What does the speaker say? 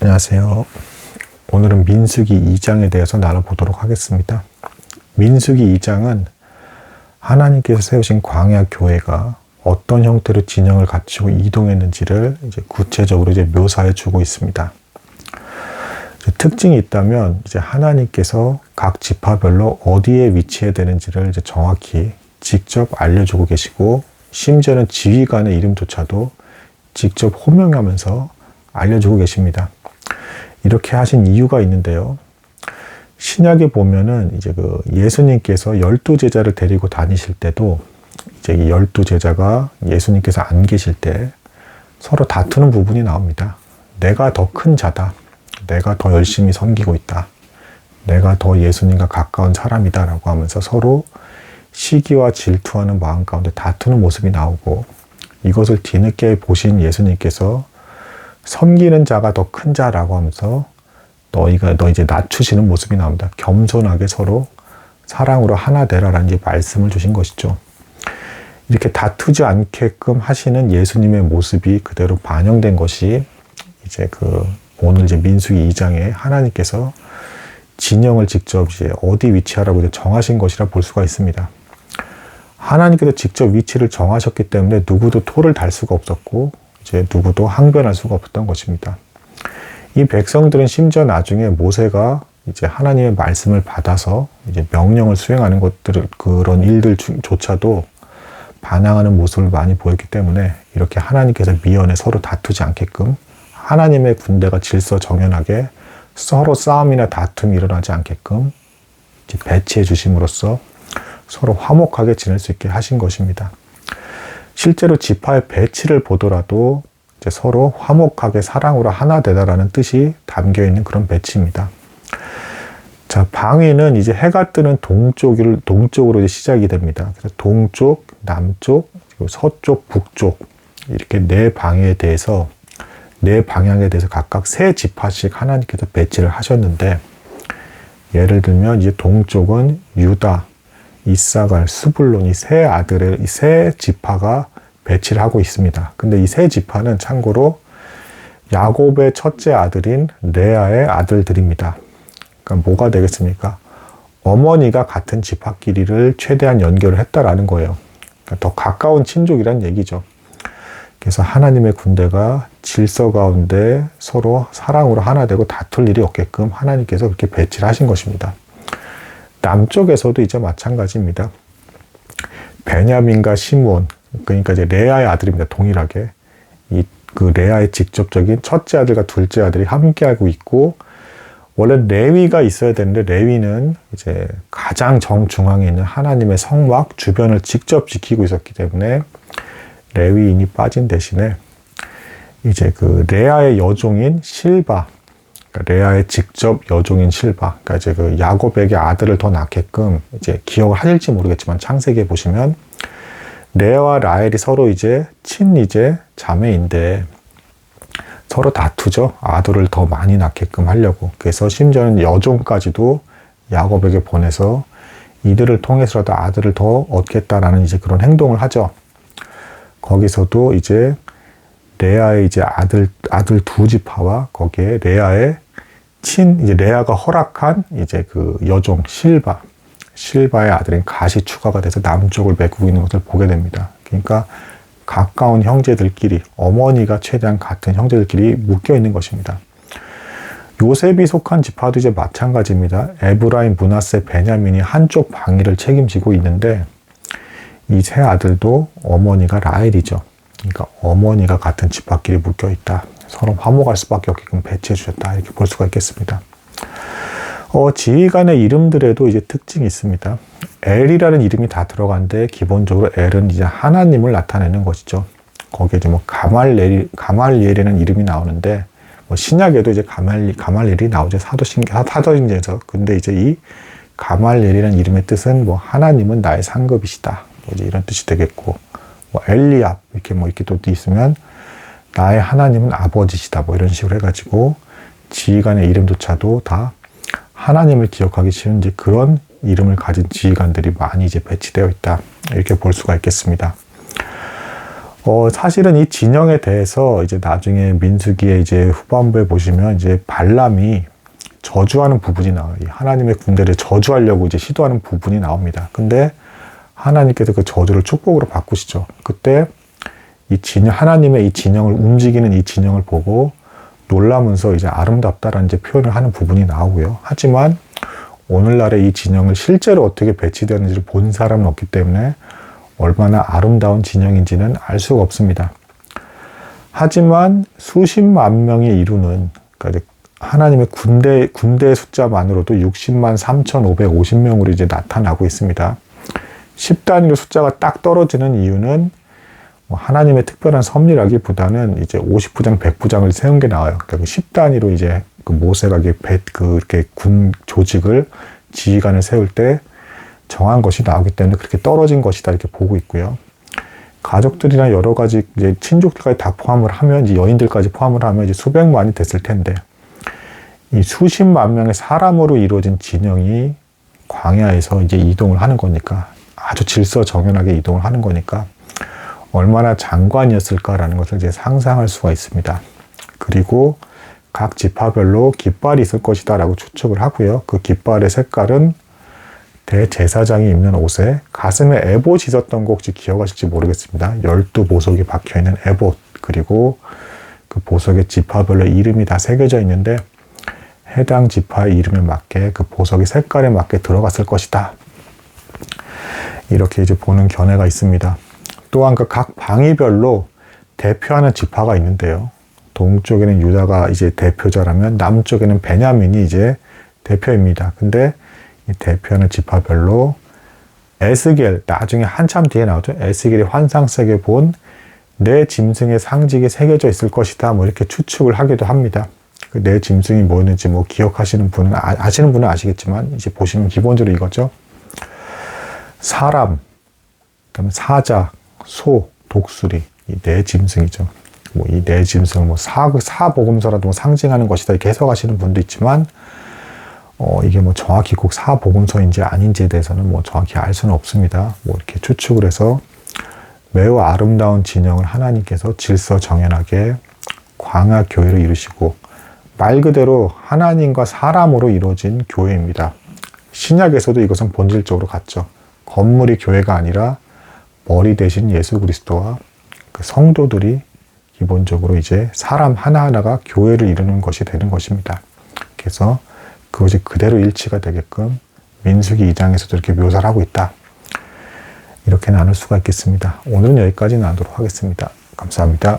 안녕하세요. 오늘은 민수기 2장에 대해서 나눠보도록 하겠습니다. 민수기 2장은 하나님께서 세우신 광야 교회가 어떤 형태로 진영을 갖추고 이동했는지를 이제 구체적으로 이제 묘사해 주고 있습니다. 특징이 있다면 이제 하나님께서 각 지파별로 어디에 위치해야 되는지를 이제 정확히 직접 알려주고 계시고, 심지어는 지휘관의 이름조차도 직접 호명하면서 알려주고 계십니다. 이렇게 하신 이유가 있는데요. 신약에 보면은 이제 예수님께서 12제자를 데리고 다니실 때도 이제 이 12제자가 예수님께서 안 계실 때 서로 다투는 부분이 나옵니다. 내가 더 큰 자다. 내가 더 열심히 섬기고 있다. 내가 더 예수님과 가까운 사람이다 라고 하면서 서로 시기와 질투하는 마음 가운데 다투는 모습이 나오고, 이것을 뒤늦게 보신 예수님께서 섬기는 자가 더 큰 자라고 하면서 너 이제 낮추시는 모습이 나옵니다. 겸손하게 서로 사랑으로 하나 되라라는 이제 말씀을 주신 것이죠. 이렇게 다투지 않게끔 하시는 예수님의 모습이 그대로 반영된 것이 이제 오늘 이제 민수기 2장에 하나님께서 진영을 직접 이제 어디 위치하라고 이제 정하신 것이라 볼 수가 있습니다. 하나님께서 직접 위치를 정하셨기 때문에 누구도 토를 달 수가 없었고, 이제 누구도 항변할 수가 없었던 것입니다. 이 백성들은 심지어 나중에 모세가 이제 하나님의 말씀을 받아서 이제 명령을 수행하는 그런 일들조차도 반항하는 모습을 많이 보였기 때문에, 이렇게 하나님께서 미연에 서로 다투지 않게끔 하나님의 군대가 질서 정연하게 서로 싸움이나 다툼이 일어나지 않게끔 이제 배치해 주심으로써 서로 화목하게 지낼 수 있게 하신 것입니다. 실제로 지파의 배치를 보더라도 이제 서로 화목하게 사랑으로 하나 되다라는 뜻이 담겨 있는 그런 배치입니다. 자, 방위는 이제 해가 뜨는 동쪽으로 이제 시작이 됩니다. 그래서 동쪽, 남쪽, 그리고 서쪽, 북쪽, 이렇게 네 방향에 대해서 각각 세 지파씩 하나님께서 배치를 하셨는데, 예를 들면 이제 동쪽은 유다, 이사갈, 스불론 이 세 지파가 배치를 하고 있습니다. 근데 이 세 지파는 참고로 야곱의 첫째 아들인 레아의 아들들입니다. 그러니까 뭐가 되겠습니까? 어머니가 같은 지파끼리를 최대한 연결을 했다라는 거예요. 그러니까 더 가까운 친족이란 얘기죠. 그래서 하나님의 군대가 질서 가운데 서로 사랑으로 하나 되고 다툴 일이 없게끔 하나님께서 그렇게 배치를 하신 것입니다. 남쪽에서도 이제 마찬가지입니다. 베냐민과 시므온, 그러니까 이제 레아의 아들입니다. 동일하게 그 레아의 직접적인 첫째 아들과 둘째 아들이 함께하고 있고, 원래 레위가 있어야 되는데 레위는 이제 가장 정중앙에 있는 하나님의 성막 주변을 직접 지키고 있었기 때문에 레위인이 빠진 대신에 이제 레아의 여종인 실바, 그러니까 레아의 직접 여종인 실바, 그러니까 이제 야곱에게 아들을 더 낳게끔 이제 기억을 하실지 모르겠지만 창세기에 보시면 레아와 라헬이 서로 이제 자매인데 서로 다투죠. 아들을 더 많이 낳게끔 하려고. 그래서 심지어는 여종까지도 야곱에게 보내서 이들을 통해서라도 아들을 더 얻겠다라는 이제 그런 행동을 하죠. 거기서도 이제 레아의 이제 아들 두 지파와 거기에 이제 레아가 허락한 이제 여종 실바의 아들인 갓이 추가가 돼서 남쪽을 메꾸고 있는 것을 보게 됩니다. 그러니까 가까운 형제들끼리, 어머니가 최대한 같은 형제들끼리 묶여 있는 것입니다. 요셉이 속한 지파도 이제 마찬가지입니다. 에브라임, 므낫세, 베냐민이 한쪽 방위를 책임지고 있는데, 이 세 아들도 어머니가 라헬이죠. 그러니까 어머니가 같은 지파끼리 묶여 있다. 서로 화목할 수밖에 없게끔 배치해 주셨다. 이렇게 볼 수가 있겠습니다. 지휘관의 이름들에도 이제 특징이 있습니다. 엘이라는 이름이 다 들어간데, 기본적으로 엘은 이제 하나님을 나타내는 것이죠. 거기에 이제 가말리엘이라는 이름이 나오는데, 신약에도 이제 가말리엘이 나오죠. 사도신경에서. 근데 이제 이 가말리엘이라는 이름의 뜻은 하나님은 나의 상급이시다. 이제 이런 뜻이 되겠고, 엘리압 이렇게 또 있으면 나의 하나님은 아버지시다. 이런 식으로 해가지고 지휘관의 이름조차도 다 하나님을 기억하기 쉬운 이제 그런 이름을 가진 지휘관들이 많이 이제 배치되어 있다. 이렇게 볼 수가 있겠습니다. 사실은 이 진영에 대해서 이제 나중에 민수기의 이제 후반부에 보시면 이제 발람이 저주하는 부분이 나와요. 이 하나님의 군대를 저주하려고 이제 시도하는 부분이 나옵니다. 근데 하나님께서 그 저주를 축복으로 바꾸시죠. 그때 하나님의 이 진영을 움직이는 이 진영을 보고 놀라면서 이제 아름답다라는 이제 표현을 하는 부분이 나오고요. 하지만 오늘날의 이 진영을 실제로 어떻게 배치되었는지를 본 사람은 없기 때문에 얼마나 아름다운 진영인지는 알 수가 없습니다. 하지만 수십만 명이 이루는, 그러니까 하나님의 군대의 숫자만으로도 60만 3,550명으로 이제 나타나고 있습니다. 10단위로 숫자가 딱 떨어지는 이유는 하나님의 특별한 섭리라기보다는 이제 50부장, 100부장을 세운 게 나와요. 그러니까 10단위로 이제 그 모세가 이렇게 군 조직을 지휘관을 세울 때 정한 것이 나오기 때문에 그렇게 떨어진 것이다 이렇게 보고 있고요. 가족들이나 여러 가지 이제 친족들까지 다 포함을 하면, 이제 여인들까지 포함을 하면 이제 수백만이 됐을 텐데, 이 수십만 명의 사람으로 이루어진 진영이 광야에서 이제 이동을 하는 거니까, 아주 질서정연하게 이동을 하는 거니까 얼마나 장관이었을까라는 것을 이제 상상할 수가 있습니다. 그리고 각 지파별로 깃발이 있을 것이다 라고 추측을 하고요. 그 깃발의 색깔은 대제사장이 입는 옷에 가슴에 에봇이 있었던 거 혹시 기억하실지 모르겠습니다. 12보석이 박혀있는 에봇, 그리고 그 보석의 지파별로 이름이 다 새겨져 있는데 해당 지파의 이름에 맞게 그 보석의 색깔에 맞게 들어갔을 것이다. 이렇게 이제 보는 견해가 있습니다. 또한 그 각 방위별로 대표하는 지파가 있는데요. 동쪽에는 유다가 이제 대표자라면 남쪽에는 베냐민이 이제 대표입니다. 근데 이 대표하는 지파별로 에스겔, 나중에 한참 뒤에 나오죠. 에스겔의 환상색에 본 내 짐승의 상징이 새겨져 있을 것이다. 뭐 이렇게 추측을 하기도 합니다. 그 내 짐승이 뭐였는지 뭐 기억하시는 분은, 아시는 분은 아시겠지만, 이제 보시면 기본적으로 이거죠. 사람, 그다음에 사자, 소, 독수리, 이 네 짐승이죠. 뭐 이 네 짐승을 뭐 사복음서라도 뭐 상징하는 것이다 이렇게 해석하시는 분도 있지만, 이게 뭐 정확히 꼭 사복음서인지 아닌지에 대해서는 뭐 정확히 알 수는 없습니다. 뭐 이렇게 추측을 해서 매우 아름다운 진영을 하나님께서 질서정연하게 광야 교회를 이루시고, 말 그대로 하나님과 사람으로 이루어진 교회입니다. 신약에서도 이것은 본질적으로 같죠. 건물이 교회가 아니라 머리 대신 예수 그리스도와 그 성도들이 기본적으로 이제 사람 하나하나가 교회를 이루는 것이 되는 것입니다. 그래서 그것이 그대로 일치가 되게끔 민수기 2장에서도 이렇게 묘사를 하고 있다. 이렇게 나눌 수가 있겠습니다. 오늘은 여기까지 나누도록 하겠습니다. 감사합니다.